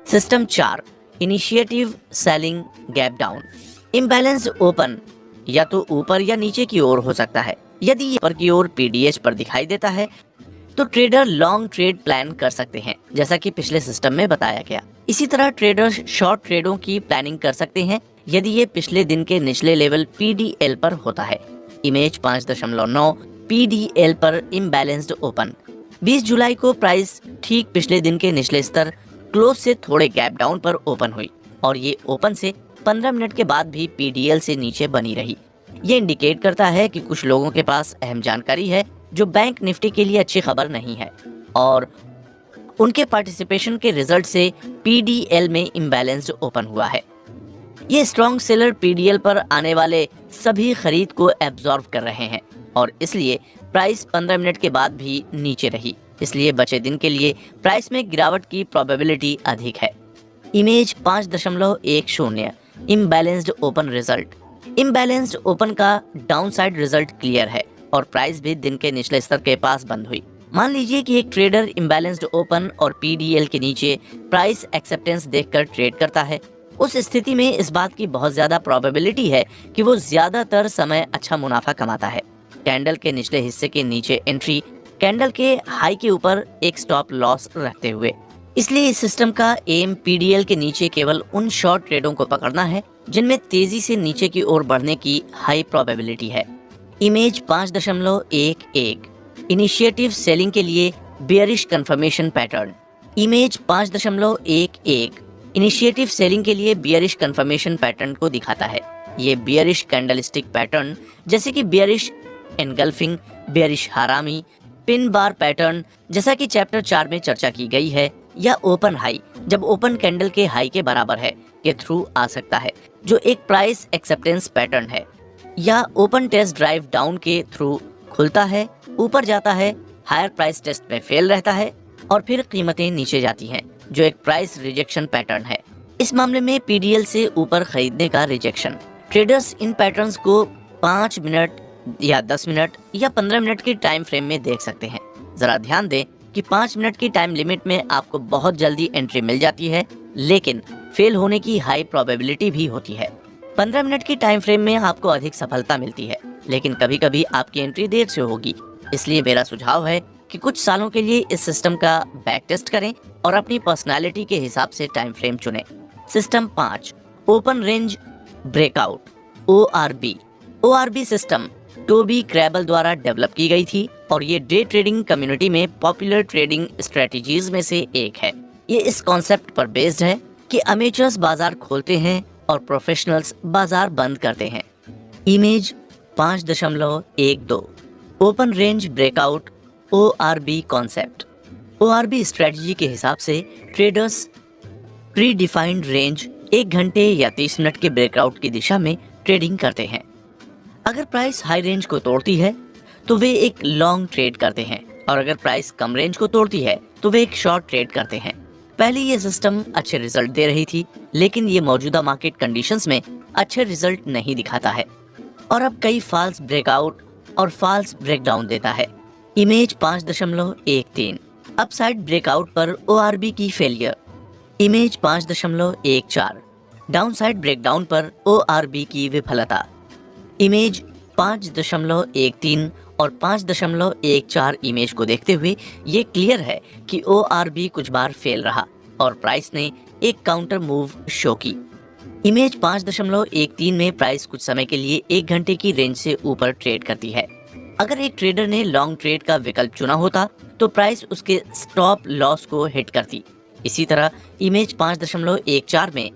System 4, initiative selling gap down. Imbalanced open या तो ऊपर या नीचे की ओर हो सकता है। यदि ये ऊपर की ओर पीडीएच पर दिखाई देता है तो ट्रेडर लॉन्ग ट्रेड प्लान कर सकते हैं, जैसा कि पिछले सिस्टम में बताया गया। इसी तरह ट्रेडर शॉर्ट ट्रेडों की प्लानिंग कर सकते हैं यदि ये पिछले दिन के निचले लेवल पीडीएल पर होता है। इमेज 5.9 पीडीएल पर इम्बैलेंस्ड ओपन। 20 जुलाई को प्राइस ठीक पिछले दिन के निचले स्तर क्लोज से थोड़े गैप डाउन पर ओपन हुई और ये ओपन से 15 मिनट के बाद भी पीडीएल से नीचे बनी रही। ये इंडिकेट करता है कि कुछ लोगों के पास अहम जानकारी है जो बैंक निफ्टी के लिए अच्छी खबर नहीं है और उनके पार्टिसिपेशन के रिजल्ट से पीडीएल में इम्बैलेंस्ड ओपन हुआ है। ये स्ट्रॉन्ग सेलर पीडीएल पर आने वाले सभी खरीद को एब्जॉर्व कर रहे हैं और इसलिए प्राइस 15 मिनट के बाद भी नीचे रही। इसलिए बचे दिन के लिए प्राइस में गिरावट की प्रोबेबिलिटी अधिक है। Image 5.10 imbalanced open result. Imbalanced open का डाउनसाइड रिजल्ट क्लियर है और प्राइस भी दिन के निचले स्तर के पास बंद हुई। मान लीजिए कि एक ट्रेडर इम्बैलेंस्ड ओपन और पीडीएल के नीचे प्राइस एक्सेप्टेंस देखकर ट्रेड करता है। उस स्थिति में इस बात की बहुत ज्यादा प्रोबेबिलिटी है कि वो ज्यादातर समय अच्छा मुनाफा कमाता है। कैंडल के निचले हिस्से के नीचे एंट्री, कैंडल के हाई के ऊपर एक स्टॉप लॉस रखते हुए। इसलिए इस सिस्टम का एम पीडीएल के नीचे केवल उन शॉर्ट ट्रेडों को पकड़ना है जिनमें तेजी से नीचे की ओर बढ़ने की हाई प्रोबेबिलिटी है। इमेज 5.11 इनिशिएटिव सेलिंग के लिए bearish confirmation pattern. Image 5.11 initiative selling के लिए बेयरिश कंफर्मेशन पैटर्न को दिखाता है। ये बेयरिश कैंडलस्टिक पैटर्न जैसे कि बेयरिश एनगल्फिंग, बेयरिश हरामी, पिन बार पैटर्न जैसा कि चैप्टर 4 में चर्चा की गई है, या ओपन हाई जब ओपन कैंडल के हाई के बराबर है के थ्रू आ सकता है, जो एक प्राइस एक्सेप्टेंस पैटर्न है, या ओपन टेस्ट ड्राइव डाउन के थ्रू खुलता है, ऊपर जाता है, हायर प्राइस टेस्ट में फेल रहता है और फिर कीमतें नीचे जाती हैं, जो एक प्राइस रिजेक्शन पैटर्न है। इस मामले में पीडीएल से ऊपर खरीदने का रिजेक्शन। ट्रेडर्स इन पैटर्न्स को 5 मिनट या 10 मिनट या 15 मिनट की टाइम फ्रेम में देख सकते हैं। जरा ध्यान दें कि 5 मिनट की टाइम लिमिट में आपको बहुत जल्दी एंट्री मिल जाती है, लेकिन फेल होने की हाई प्रोबेबिलिटी भी होती है। 15 मिनट की टाइम फ्रेम में आपको अधिक सफलता मिलती है, लेकिन कभी कभी आपकी एंट्री देर से होगी। इसलिए मेरा सुझाव है कि कुछ सालों के लिए इस सिस्टम का बैक टेस्ट करें और अपनी पर्सनालिटी के हिसाब से टाइम फ्रेम चुनें। System 5, open range breakout ORB system Toby Crabel द्वारा डेवलप की गई थी और ये डे ट्रेडिंग कम्युनिटी में पॉपुलर ट्रेडिंग स्ट्रेटजीज में से एक है। ये इस कॉन्सेप्ट पर बेस्ड है कि अमेचर्स बाजार खोलते हैं और प्रोफेशनल्स बाजार बंद करते हैं। Image 5.12 open range breakout ORB concept. ORB strategy के हिसाब से ट्रेडर्स प्री डिफाइंड रेंज 1 घंटे या 30 मिनट के ब्रेकआउट की दिशा में ट्रेडिंग करते हैं। अगर प्राइस हाई रेंज को तोड़ती है तो वे एक लॉन्ग ट्रेड करते हैं और अगर प्राइस कम रेंज को तोड़ती है तो वे एक शॉर्ट ट्रेड करते हैं। पहले ये सिस्टम अच्छे रिजल्ट दे रही थी, लेकिन ये मौजूदा मार्केट कंडीशंस में अच्छे रिजल्ट नहीं दिखाता है और अब कई फॉल्स ब्रेकआउट और फॉल्स ब्रेकडाउन देता है। इमेज 5.13 अपसाइड ब्रेकआउट पर ORB की फेलियर। इमेज 5.14 डाउनसाइड ब्रेकडाउन पर ORB की विफलता। इमेज 5.13 और 5.14 इमेज को देखते हुए ये क्लियर है कि ORB कुछ बार फेल रहा और प्राइस ने एक काउंटर मूव शो की। इमेज 5.13 में प्राइस कुछ समय के लिए 1 घंटे की रेंज से ऊपर ट्रेड करती है। अगर एक ट्रेडर ने लॉन्ग ट्रेड का विकल्प चुना होता तो प्राइस उसके स्टॉप लॉस को हिट करती। इसी तरह इमेज 5.14 में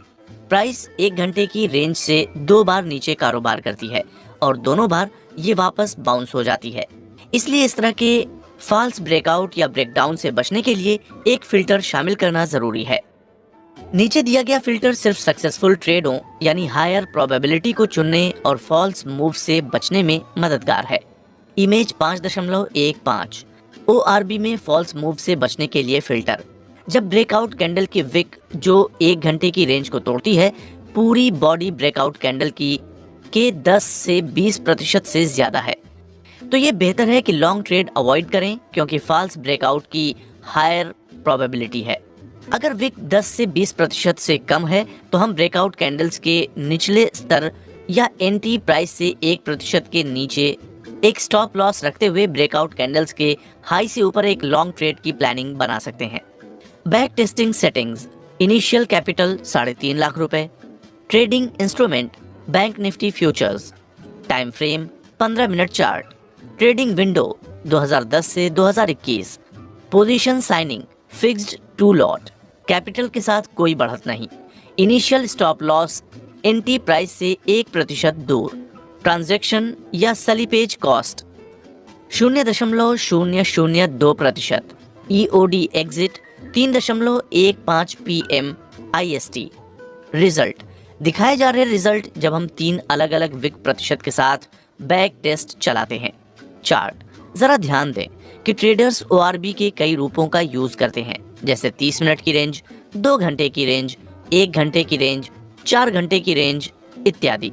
प्राइस 1 घंटे की रेंज से 2 बार नीचे कारोबार करती है और दोनों बार ये वापस बाउंस हो जाती है। इसलिए इस तरह के फॉल्स ब्रेकआउट या ब्रेकडाउन से बचने के लिए एक फिल्टर शामिल करना जरूरी है। नीचे दिया गया फिल्टर सिर्फ सक्सेसफुल ट्रेडों यानी हायर प्रोबेबिलिटी को चुनने और फॉल्स मूव से बचने में मददगार है। इमेज 5.15 ORB में फॉल्स मूव से बचने के लिए फिल्टर। जब ब्रेकआउट कैंडल की विक जो 1 घंटे की रेंज को तोड़ती है पूरी बॉडी ब्रेकआउट कैंडल की के 10 से 20% से ज्यादा है, तो ये बेहतर है कि लॉन्ग ट्रेड अवॉइड करें क्योंकि फॉल्स ब्रेकआउट की हायर प्रोबेबिलिटी है। अगर विक 10 से 20% से कम है तो हम ब्रेकआउट कैंडल्स के निचले स्तर या एंट्री प्राइस से 1% के नीचे एक स्टॉप लॉस रखते हुए ब्रेकआउट कैंडल्स के हाई से ऊपर एक लॉन्ग ट्रेड की प्लानिंग बना सकते हैं। Back testing settings, initial capital 3.5 lakh रुपए, trading instrument bank Nifty futures, time frame 15 minute chart, trading window 2010 से 2021, position sizing fixed two lot, capital के साथ कोई बढ़त नहीं, initial stop loss entry price से 1% दूर, ट्रांजैक्शन या slippage cost 0.002%, EOD exit 3.15 PM IST। Result, दिखाए जा रहे रिजल्ट जब हम 3 अलग अलग विक प्रतिशत के साथ बैक टेस्ट चलाते हैं। चार्ट, जरा ध्यान दें कि ट्रेडर्स ORB के कई रूपों का यूज करते हैं, जैसे 30 मिनट की रेंज, 2 घंटे की रेंज, 1 घंटे की रेंज, 4 घंटे की रेंज इत्यादि।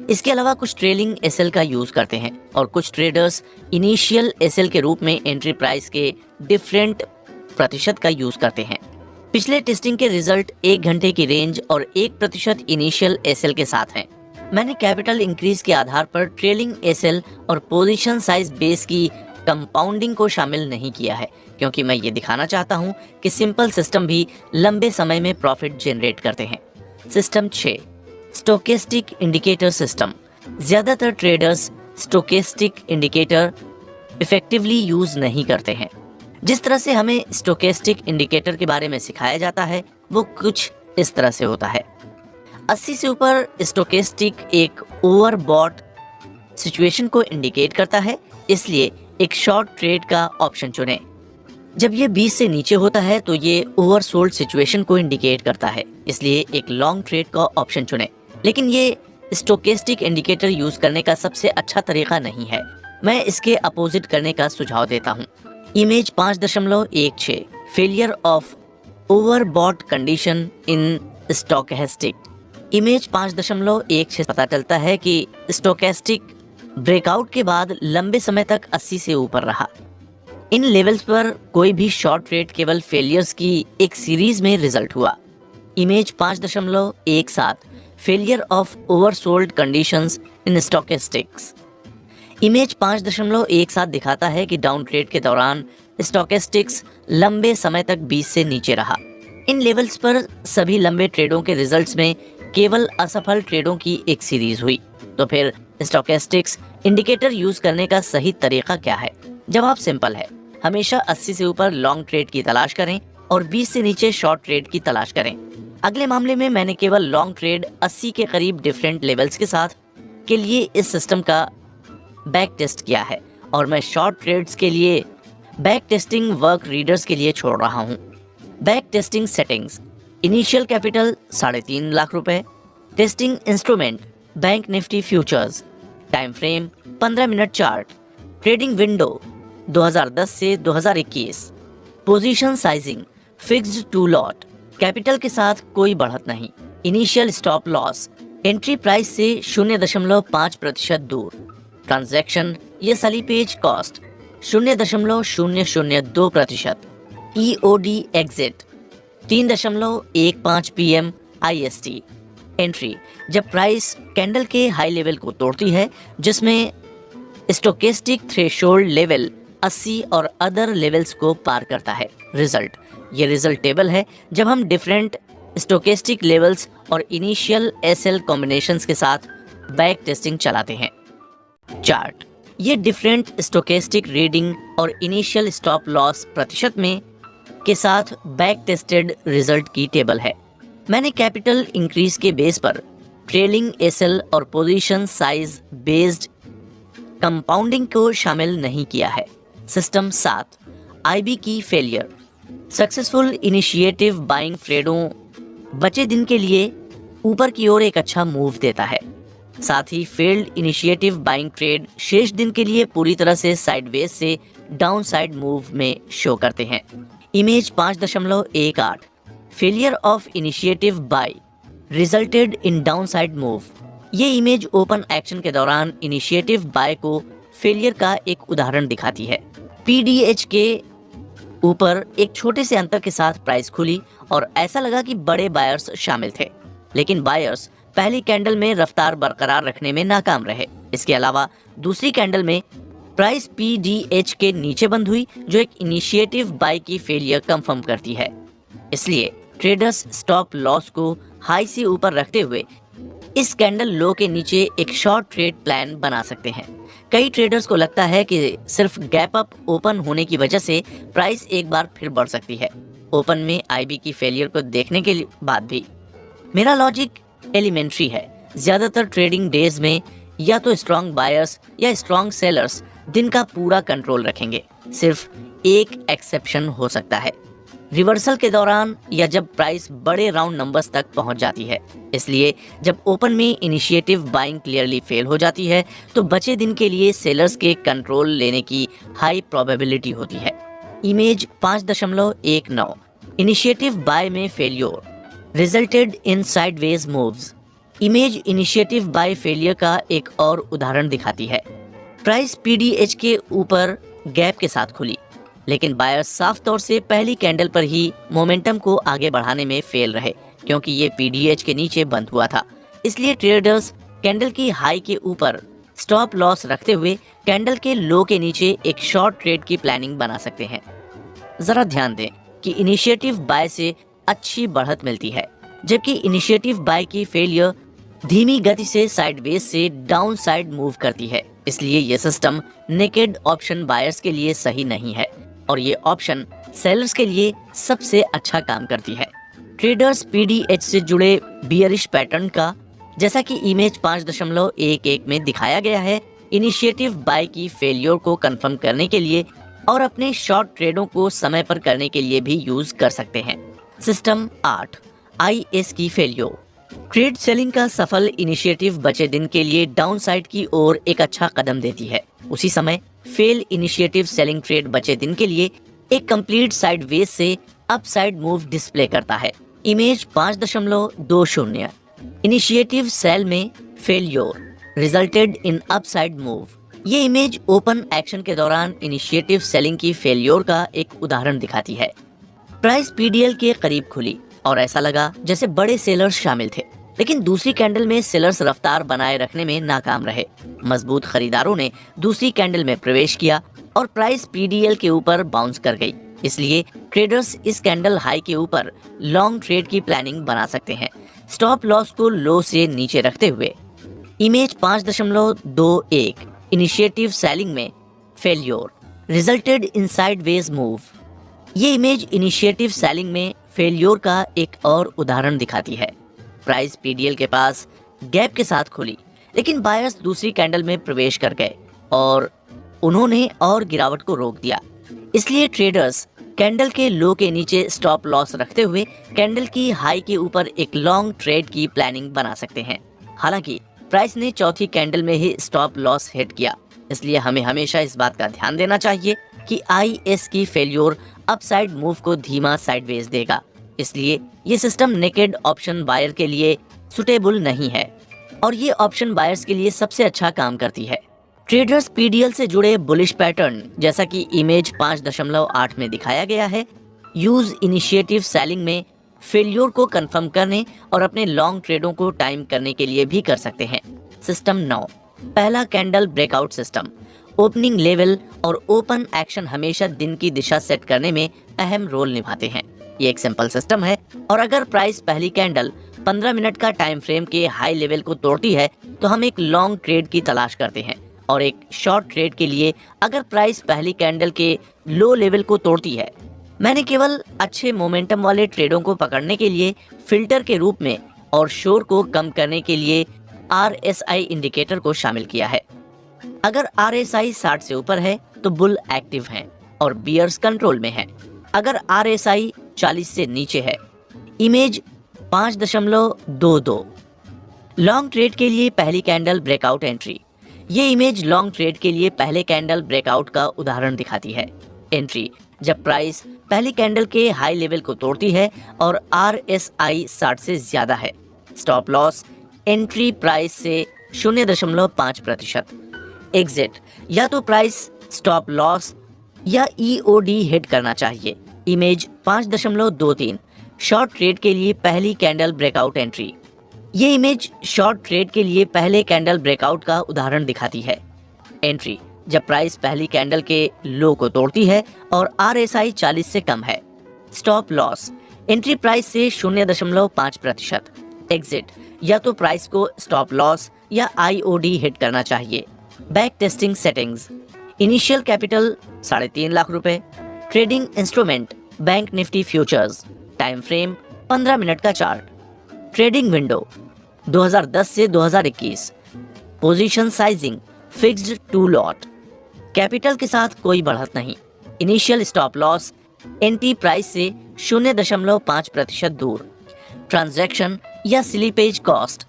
इसके अलावा कुछ ट्रेलिंग SL का यूज करते हैं और कुछ ट्रेडर्स इनिशियल SL के रूप में एंट्री प्राइस के डिफरेंट प्रतिशत का यूज करते हैं। पिछले टेस्टिंग के रिजल्ट 1 घंटे की रेंज और 1% इनिशियल SL के साथ हैं। मैंने कैपिटल इंक्रीज के आधार पर ट्रेलिंग SL और पोजीशन साइज बेस की कंपाउंडिंग को शामिल नहीं किया है, क्योंकि मैं ये दिखाना चाहता हूँ कि सिंपल सिस्टम भी लंबे समय में प्रॉफिट जनरेट करते हैं। System 6, stochastic indicator system. ज्यादातर traders stochastic indicator effectively use नहीं करते हैं। जिस तरह से हमें स्टोकेस्टिक इंडिकेटर के बारे में सिखाया जाता है वो कुछ इस तरह से होता है। 80 से ऊपर स्टोकेस्टिक एक ओवरबॉट सिचुएशन को इंडिकेट करता है, इसलिए एक शॉर्ट ट्रेड का ऑप्शन चुनें। जब ये 20 से नीचे होता है तो ये ओवरसोल्ड सिचुएशन को इंडिकेट करता है, इसलिए एक लॉन्ग ट्रेड का ऑप्शन चुनें। लेकिन ये स्टोकेस्टिक इंडिकेटर यूज करने का सबसे अच्छा तरीका नहीं है। मैं इसके अपोजिट करने का सुझाव देता हूँ। Image 5.16, failure of overbought condition in stochastic. Image 5.16 से पता चलता है कि स्टोकेस्टिक ब्रेकआउट के बाद लंबे समय तक 80 से ऊपर रहा। इन लेवल्स पर कोई भी शॉर्ट ट्रेड केवल फेलियर्स की एक सीरीज में रिजल्ट हुआ। Image 5.17, failure of oversold conditions in stochastics. Image 5.17 दिखाता है कि डाउन ट्रेड के दौरान स्टोकेस्टिक्स लंबे समय तक 20 से नीचे रहा। इन लेवल्स पर सभी लंबे ट्रेडों के रिजल्ट्स में केवल असफल ट्रेडों की एक सीरीज हुई। तो फिर स्टोकेस्टिक्स इंडिकेटर यूज करने का सही तरीका क्या है? जवाब सिंपल है, हमेशा 80 से ऊपर लॉन्ग ट्रेड की तलाश करें और 20 से नीचे शॉर्ट ट्रेड की तलाश करें। अगले मामले में मैंने केवल लॉन्ग ट्रेड 80 के करीब डिफरेंट लेवल्स के साथ के लिए इस सिस्टम का बैक टेस्ट किया है और मैं शॉर्ट ट्रेड्स के लिए बैक टेस्टिंग वर्क रीडर्स के लिए छोड़ रहा हूँ। Back testing settings, initial capital 3.5 lakh रुपए, testing instrument bank Nifty futures, time frame 15 minute chart, trading window 2010 से 2021, position sizing fixed two lot, capital के साथ कोई बढ़त नहीं, initial stop loss entry price से 0.5% दूर, ट्रांजैक्शन या slippage cost 0.002%, EOD exit 3.15 PM IST। Entry, जब प्राइस कैंडल के हाई लेवल को तोड़ती है जिसमें स्टोकेस्टिक थ्रेशोल्ड लेवल 80 और अदर लेवल्स को पार करता है। रिजल्ट, ये रिजल्ट टेबल है जब हम डिफरेंट स्टोकेस्टिक लेवल्स और इनिशियल SL कॉम्बिनेशंस के साथ बैक टेस्टिंग चलाते हैं। चार्ट, ये डिफरेंट स्टोकेस्टिक रीडिंग और इनिशियल स्टॉप लॉस प्रतिशत में के साथ बैक टेस्टेड रिजल्ट की टेबल है। मैंने कैपिटल इंक्रीज के बेस पर ट्रेलिंग SL और पोजीशन साइज बेस्ड कंपाउंडिंग को शामिल नहीं किया है। सिस्टम 7, IB की फेलियर। सक्सेसफुल इनिशिएटिव बाइंग ट्रेडों बचे दिन के लिए ऊपर की ओर एक अच्छा मूव देता है, साथ he failed initiative buying trade शेष दिन के लिए पूरी तरह से साइडवेज से डाउन साइड मूव में शो करते हैं। Image 5.18, failure of initiative by resulted in down side move. ये इमेज ओपन एक्शन के दौरान इनिशिएटिव बाय को फेलियर का एक उदाहरण दिखाती है। PDH के ऊपर एक छोटे से अंतर के साथ प्राइस खुली और ऐसा लगा कि बड़े बायर्स शामिल थे, लेकिन बायर्स पहली कैंडल में रफ्तार बरकरार रखने में नाकाम रहे। इसके अलावा दूसरी कैंडल में प्राइस PDH के नीचे बंद हुई, जो एक इनिशिएटिव बाय की फेलियर कंफर्म करती है। इसलिए ट्रेडर्स स्टॉप लॉस को हाई से ऊपर रखते हुए इस कैंडल लो के नीचे एक शॉर्ट ट्रेड प्लान बना सकते हैं। कई ट्रेडर्स को लगता है कि सिर्फ गैप अप ओपन होने की वजह से प्राइस एक बार फिर बढ़ सकती है। ओपन में IB की फेलियर को देखने के बाद भी मेरा लॉजिक एलिमेंट्री है। ज्यादातर ट्रेडिंग डेज में या तो स्ट्रॉन्ग बायर्स या स्ट्रॉन्ग सेलर्स दिन का पूरा कंट्रोल रखेंगे। सिर्फ एक एक्सेप्शन हो सकता है रिवर्सल के दौरान या जब प्राइस बड़े राउंड नंबर्स तक पहुंच जाती है। इसलिए जब ओपन में इनिशिएटिव बाइंग क्लियरली फेल हो जाती है तो बचे दिन के लिए सेलर्स के कंट्रोल लेने की हाई प्रोबेबिलिटी होती है। इमेज 5.19 इनिशिएटिव बाय में failure resulted in sideways moves. Image initiative by failure का एक और उदाहरण दिखाती है। प्राइस PDH के ऊपर गैप के साथ खुली, लेकिन बायर्स साफ तौर से पहली कैंडल पर ही मोमेंटम को आगे बढ़ाने में फेल रहे, क्योंकि ये PDH के नीचे बंद हुआ था। इसलिए ट्रेडर्स कैंडल की हाई के ऊपर स्टॉप लॉस रखते हुए कैंडल के लो के नीचे एक शॉर्ट ट्रेड की प्लानिंग बना सकते हैं। जरा ध्यान दें कि इनिशिएटिव बाय से अच्छी बढ़त मिलती है, जबकि इनिशिएटिव बाय की फेलियर धीमी गति से साइडवेज से डाउन साइड मूव करती है। इसलिए ये सिस्टम नेकेड ऑप्शन बायर्स के लिए सही नहीं है और ये ऑप्शन सेलर्स के लिए सबसे अच्छा काम करती है। ट्रेडर्स PDH से जुड़े बियरिश पैटर्न का, जैसा कि इमेज 5.11 में दिखाया गया है, इनिशिएटिव बाय की फेलियर को कंफर्म करने के लिए और अपने शॉर्ट ट्रेडों को समय पर करने के लिए भी यूज कर सकते हैं। सिस्टम 8 IS की फेलियर। ट्रेड सेलिंग का सफल इनिशिएटिव बचे दिन के लिए डाउन साइड की ओर एक अच्छा कदम देती है। उसी समय फेल इनिशिएटिव सेलिंग ट्रेड बचे दिन के लिए एक कंप्लीट साइडवेज से अपसाइड मूव डिस्प्ले करता है। इमेज 5.20 इनिशिएटिव सेल में failure resulted in upside move. ये इमेज ओपन एक्शन के दौरान इनिशिएटिव सेलिंग की फेलियर का एक उदाहरण दिखाती है। प्राइस PDL के करीब खुली और ऐसा लगा जैसे बड़े सेलर्स शामिल थे, लेकिन दूसरी कैंडल में सेलर्स रफ्तार बनाए रखने में नाकाम रहे। मजबूत खरीदारों ने दूसरी कैंडल में प्रवेश किया और प्राइस PDL के ऊपर बाउंस कर गई। इसलिए ट्रेडर्स इस कैंडल हाई के ऊपर लॉन्ग ट्रेड की प्लानिंग बना सकते हैं, स्टॉप लॉस को लो से नीचे रखते हुए। इमेज 5.21 इनिशिएटिव सेलिंग में failure resulted in sideways move. ये इमेज इनिशिएटिव सेलिंग में फेलियर का एक और उदाहरण दिखाती है। प्राइस PDL के पास गैप के साथ खुली, लेकिन बायर्स दूसरी कैंडल में प्रवेश कर गए और उन्होंने और गिरावट को रोक दिया। इसलिए ट्रेडर्स कैंडल के लो के नीचे स्टॉप लॉस रखते हुए कैंडल की हाई के ऊपर एक लॉन्ग ट्रेड की प्लानिंग बना सकते हैं। हालांकि प्राइस ने चौथी कैंडल में ही स्टॉप लॉस हिट किया, इसलिए हमें हमेशा इस बात का ध्यान देना चाहिए कि IS की फेलियर अपसाइड मूव को धीमा साइडवेज देगा। इसलिए ये सिस्टम नेकेड ऑप्शन बायर के लिए सुटेबल नहीं है और ये ऑप्शन बायर्स के लिए सबसे अच्छा काम करती है। ट्रेडर्स PDL से जुड़े बुलिश पैटर्न, जैसा कि इमेज 5.8 में दिखाया गया है, यूज इनिशिएटिव सेलिंग में फेलियर को कंफर्म करने और अपने लॉन्ग ट्रेडों को टाइम करने के लिए भी कर सकते हैं। सिस्टम 9 पहला candle breakout system. Opening level और ओपन एक्शन हमेशा दिन की दिशा सेट करने में अहम रोल निभाते हैं। ये एक सिंपल सिस्टम है और अगर प्राइस पहली कैंडल 15 मिनट का टाइम फ्रेम के हाई लेवल को तोड़ती है तो हम एक लॉन्ग ट्रेड की तलाश करते हैं, और एक शॉर्ट ट्रेड के लिए अगर प्राइस पहली कैंडल के लो लेवल को तोड़ती है, मैंने केवल अच्छे मोमेंटम वाले ट्रेडों को पकड़ने के लिए फिल्टर के रूप में और शोर को कम करने के लिए RSI इंडिकेटर को शामिल किया है। अगर RSI 60 से ऊपर है तो बुल एक्टिव हैं और बियर्स कंट्रोल में हैं। अगर RSI 40 से नीचे है। इमेज 5.22 लॉन्ग ट्रेड के लिए पहली कैंडल ब्रेकआउट एंट्री। ये इमेज लॉन्ग ट्रेड के लिए पहले कैंडल ब्रेकआउट का उदाहरण दिखाती है। एंट्री जब प्राइस पहली कैंडल के हाई लेवल को तोड़ती है और RSI 60 से ज्यादा है। स्टॉप लॉस एंट्री प्राइस से 0.5%। एग्जिट या तो प्राइस स्टॉप लॉस या EOD हिट करना चाहिए। इमेज 5.23 शॉर्ट ट्रेड के लिए पहली कैंडल ब्रेकआउट एंट्री। ये इमेज शॉर्ट ट्रेड के लिए पहले कैंडल ब्रेकआउट का उदाहरण दिखाती है। एंट्री जब प्राइस पहली कैंडल के लो को तोड़ती है और RSI 40 से कम है। स्टॉप लॉस एंट्री प्राइस से 0.5%। एग्जिट या तो प्राइस को स्टॉप लॉस या IOD हिट करना चाहिए। Back testing settings initial capital 3.5 lakh रुपए। Trading instrument bank Nifty futures. Time frame 15 minute का चार्ट। ट्रेडिंग विंडो 2010 से 2021। Position sizing fixed two lot. Capital के साथ कोई बढ़त नहीं। Initial stop loss entry price से 0.5% दूर। ट्रांजैक्शन या slippage cost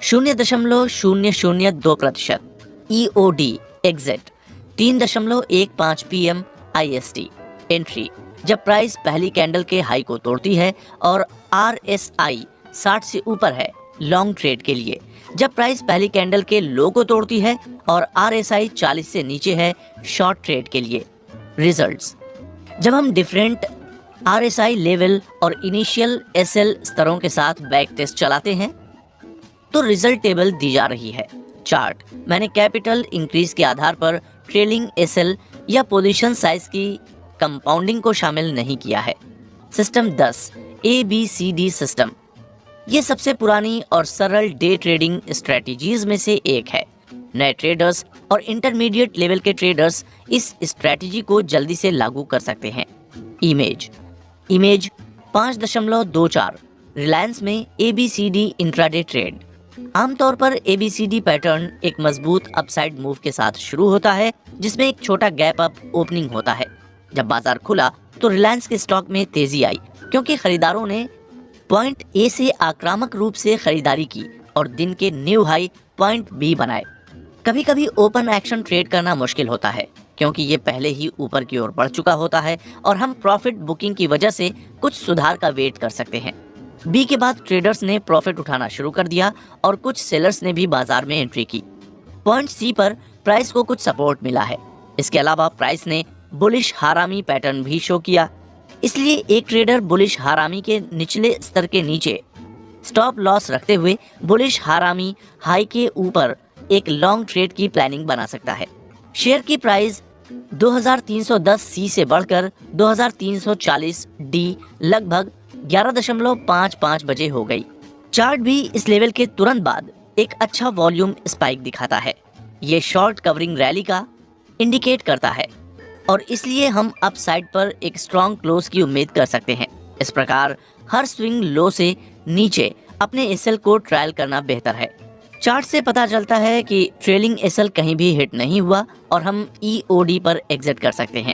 0.002%। EOD exit 3.15 PM IST। Entry जब प्राइस पहली कैंडल के हाई को तोड़ती है और RSI 60 से ऊपर है लॉन्ग ट्रेड के लिए। जब प्राइस पहली कैंडल के लो को तोड़ती है और RSI 40 से नीचे है शॉर्ट ट्रेड के लिए। रिजल्ट्स जब हम डिफरेंट RSI लेवल और इनिशियल SL स्तरों के साथ बैक टेस्ट चलाते हैं तो रिजल्ट टेबल दी जा रही है। चार्ट मैंने कैपिटल इंक्रीज के आधार पर ट्रेलिंग SL या पोजीशन साइज की कंपाउंडिंग को शामिल नहीं किया है। सिस्टम 10 ABCD सिस्टम ये सबसे पुरानी और सरल डे ट्रेडिंग स्ट्रेटजीज में से एक है। नए ट्रेडर्स और इंटरमीडिएट लेवल के ट्रेडर्स इस स्ट्रेटजी को जल्दी से लागू कर सकते हैं। इमेज 5.24 रिलायंस में ABCD इंट्राडे ट्रेड। आमतौर पर ABCD पैटर्न एक मजबूत अपसाइड मूव के साथ शुरू होता है जिसमें एक छोटा गैप अप ओपनिंग होता है। जब बाजार खुला तो रिलायंस के स्टॉक में तेजी आई क्योंकि खरीदारों ने पॉइंट A से आक्रामक रूप से खरीदारी की और दिन के न्यू हाई पॉइंट B बनाए। कभी कभी ओपन एक्शन ट्रेड करना मुश्किल होता है क्योंकि ये पहले ही ऊपर की ओर बढ़ चुका होता है और हम प्रॉफिट बुकिंग की वजह से कुछ सुधार का वेट कर सकते हैं। B के बाद ट्रेडर्स ने प्रॉफिट उठाना शुरू कर दिया और कुछ सेलर्स ने भी बाजार में एंट्री की। पॉइंट C पर प्राइस को कुछ सपोर्ट मिला है। इसके अलावा प्राइस ने बुलिश हारामी पैटर्न भी शो किया। इसलिए एक ट्रेडर बुलिश हारामी के निचले स्तर के नीचे स्टॉप लॉस रखते हुए बुलिश हारामी हाई के ऊपर एक लॉन्ग ट्रेड की प्लानिंग बना सकता है। शेयर की प्राइस 2310 C से बढ़कर 2340 D लगभग 11.55 बजे हो गई। चार्ट भी इस लेवल के तुरंत बाद एक अच्छा वॉल्यूम स्पाइक दिखाता है। ये शॉर्ट कवरिंग रैली का इंडिकेट करता है और इसलिए हम अपसाइड पर एक स्ट्रॉन्ग क्लोज की उम्मीद कर सकते हैं। इस प्रकार हर स्विंग लो से नीचे अपने SL को ट्रायल करना बेहतर है। चार्ट से पता चलता है कि ट्रेलिंग SL कहीं भी हिट नहीं हुआ और हम EOD पर एग्जिट कर सकते हैं।